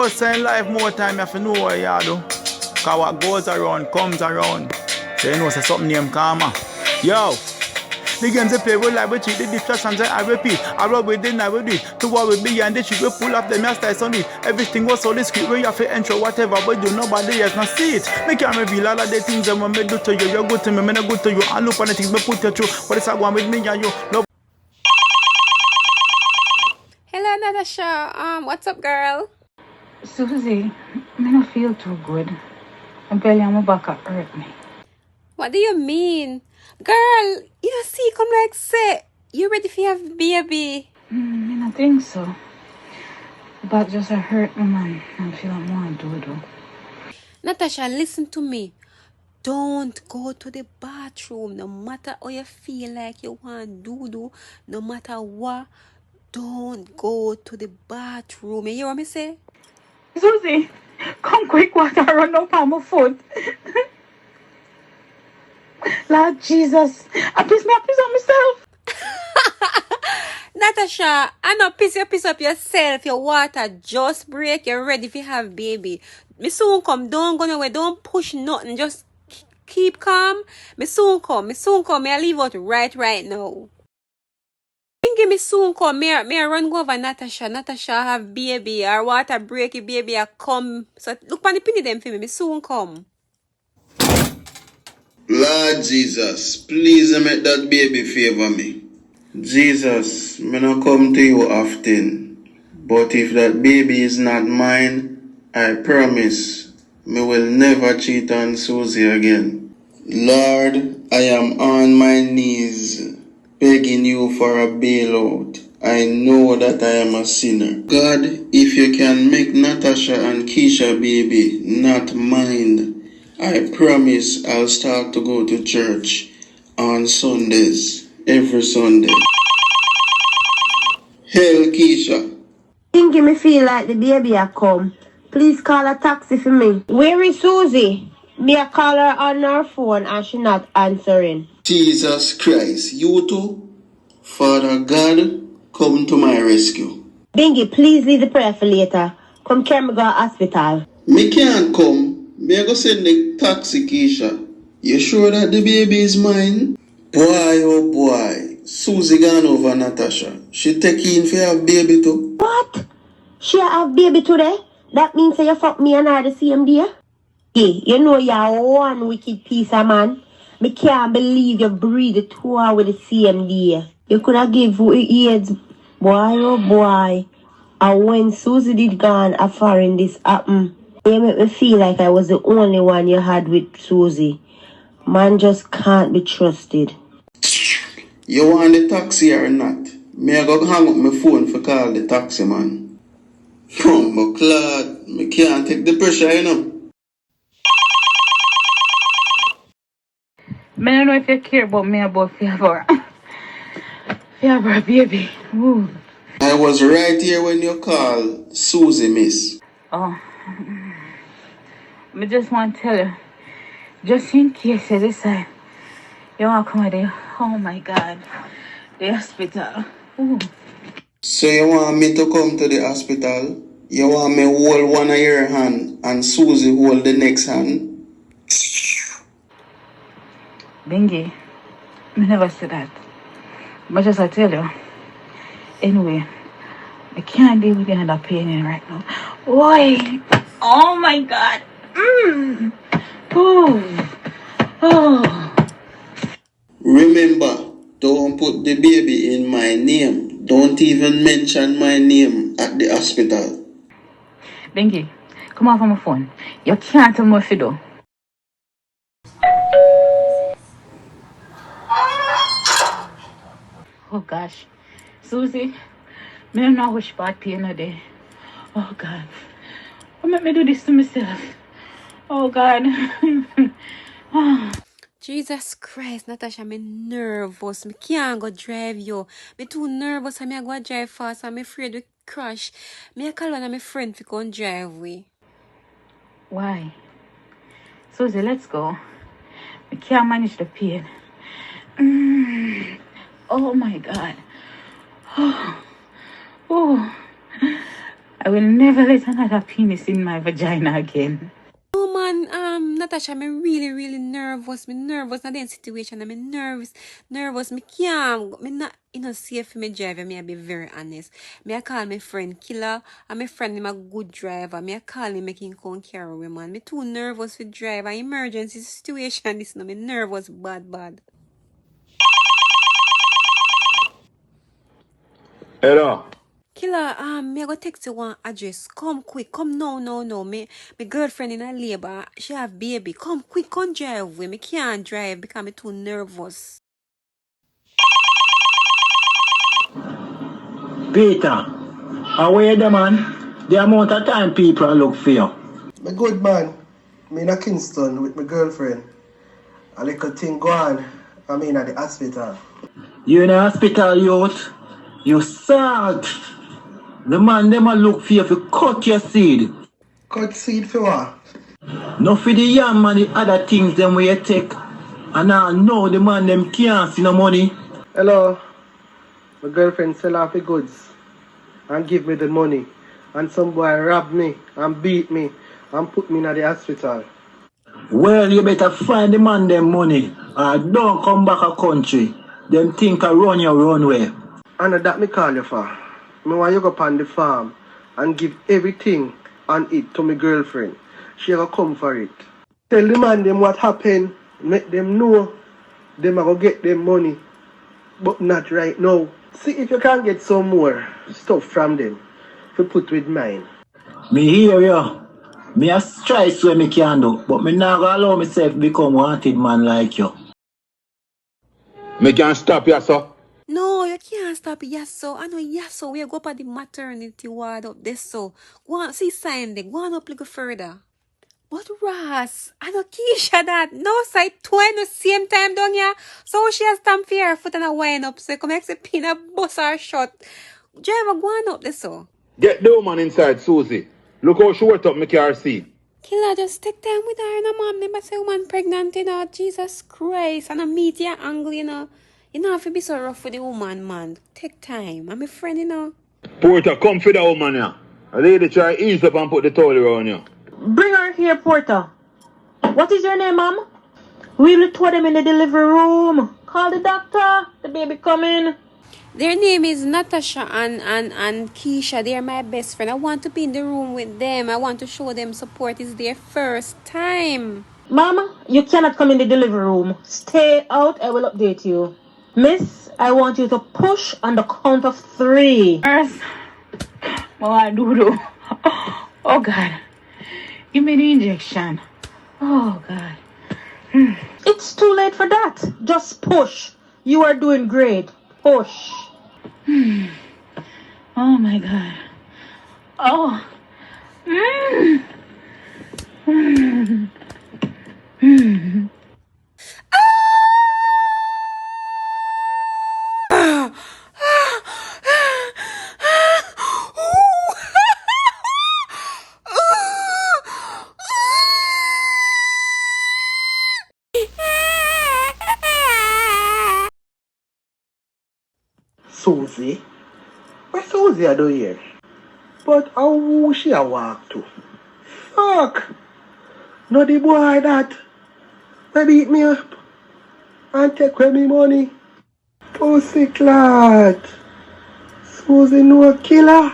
First in life, more time you have to know what you do. Cause what goes around comes around. So you know say something named karma. Yo! The games they play with like we cheat, the distractions I repeat. I rub with the night with it. To what we be and the shit we pull up them style on it. Everything was so discreet where you have to enter whatever but do nobody else not see it. Me can't reveal all of the things that when me do to you. You're good to me, me not good to you. I look on the things me put you through. But it's a one with me and you. No. Hello, Natasha. What's up, girl? Susie, I don't feel too good. My belly and my back hurt me. What do you mean? Girl, you see, come like say, you ready for your baby? I don't think so. But just hurt me, man. I feel like more do. Natasha, listen to me. Don't go to the bathroom. No matter how you feel like you want do, no matter what, don't go to the bathroom. You hear what me say? Susie, come quick, water run up on my foot. Lord Jesus, I piss on myself. Natasha, I not piss up yourself. Your water just break. You're ready to have baby. Me soon come. Don't go nowhere. Don't push nothing. Just keep calm. Me soon come. Me I leave out right now. Me soon come. Me I run go over Natasha. Natasha have baby. Our water break. Baby I come. So look on the penny them for me. Me soon come. Lord Jesus, please make that baby favor me. Jesus, me not come to you often, but if that baby is not mine, I promise me will never cheat on Susie again. Lord, I am on my knees begging you for a bailout. I know that I am a sinner. God, if you can make Natasha and Keisha baby not mine, I promise I'll start to go to church on Sundays, every Sunday. Hell, Keisha. Thinking me feel like the baby a come. Please call a taxi for me. Where is Susie? Me a call her on her phone and she not answering. Jesus Christ, you too? Father God, come to my rescue. Bingy, please leave the prayer for later. Come carry me go to hospital. Me can't come. Me I go send the taxi, Keisha. You sure that the baby is mine? Boy, oh boy. Susie gone over Natasha. She take in for her baby too. What? She have baby today? That means that you fuck me and her the same day? Yeah, you know you're one wicked piece of man. Me can't believe you breathe the two hours with the same day. You could have give AIDS. Boy, oh boy. And when Susie did gone, a foreign this happened. You make me feel like I was the only one you had with Susie. Man just can't be trusted. You want the taxi or not? Me I go hang up my phone for call the taxi man. But Claude, me can't take the pressure, you know. I don't know if you care about me about favor. Favor, baby. Ooh. I was right here when you called Susie, miss. Oh. I just want to tell you, just in case you decide you want to come with the, oh my God, the hospital. Ooh. So you want me to come to the hospital? You want me hold one of your hand and Susie hold the next hand? Bingy, I never said that. But just I tell you, anyway, I can't deal with the other pain right now. Why? Oh my God. Oh. Remember, don't put the baby in my name. Don't even mention my name at the hospital. Bingy, come off on my phone. You can't tell me what to do. Oh gosh. Susie, I don't know which part pain a day. Oh God. What make me do this to myself? Oh God. Oh. Jesus Christ, Natasha, me nervous. Me can't go drive you. Me too nervous. I go drive fast. I'm afraid we crash. Me I call one of my friend to come drive we. Why? Susie, let's go. I can't manage the pain. Oh my God. Oh. I will never let another penis in my vagina again. No man, Natasha, me really nervous. Me nervous na den situation. Me nervous. Me can't. Me not, safe for me driver. Me I be very honest. Me I call my friend killer, and my friend him a good driver. Me I call him make him come carry me, man. Me too nervous for drive. An emergency situation. This no, me nervous bad. Hello. Killer, me I go text you one address. Come quick. Come no. Me girlfriend in a labor. She have baby. Come quick. Come drive with me. Can't drive because me too nervous. Peter, away the man. The amount of time people look for you. My good man, me in a Kingston with my girlfriend. A little thing go on, I mean at the hospital. You in the hospital, youth. You salt. The man them a look for you to cut your seed. Cut seed for what? No for the yam and the other things them where you take. And I know the man them can't see no money. Hello, my girlfriend sell off the goods and give me the money. And some boy rob me and beat me and put me in the hospital. Well, you better find the man them money or don't come back a country. Them think I run your runway. And that me call you for. Me want you go up on the farm and give everything on it to my girlfriend. She will come for it. Tell the man them what happened. Make them know them are going to get them money. But not right now. See if you can get some more stuff from them to put with mine. Me hear you. Me a try so me can do. But me not gonna allow myself become wanted man like you. Me can't stop you, sir. No, you can't stop Yasso. I know Yasso. We go up at the maternity ward up there, so go on, see sign there. Go on up a little further. But Ross, I know Keisha that. No, side 20 same time down here. So she has stamp for her foot and a wind up. So come make a pin a bus her shot. Driver, go on up there, so. Get the woman inside, Susie. Look how short up my car seat. Killer, just take time with her, no, mom. Never say woman pregnant, Jesus Christ. And I meet your angle, You don't have to be so rough with the woman, man. Take time. I'm a friend, Porter, come for the woman, yeah. A lady try ease up and put the towel around you. Bring her here, Porter. What is your name, ma'am? We will throw them in the delivery room. Call the doctor. The baby coming. Their name is Natasha and Keisha. They are my best friend. I want to be in the room with them. I want to show them support. It's their first time. Mama, you cannot come in the delivery room. Stay out. I will update you. Miss, I want you to push on the count of 3. Earth. What I do? Oh, God. Give me the injection. Oh, God. It's too late for that. Just push. You are doing great. Push. Oh, my God. Oh. Susie? Where Susie are doing here? But how she a walk to? Fuck! No the boy that they beat me up and take away me money. Pussy clot. Susie no killer.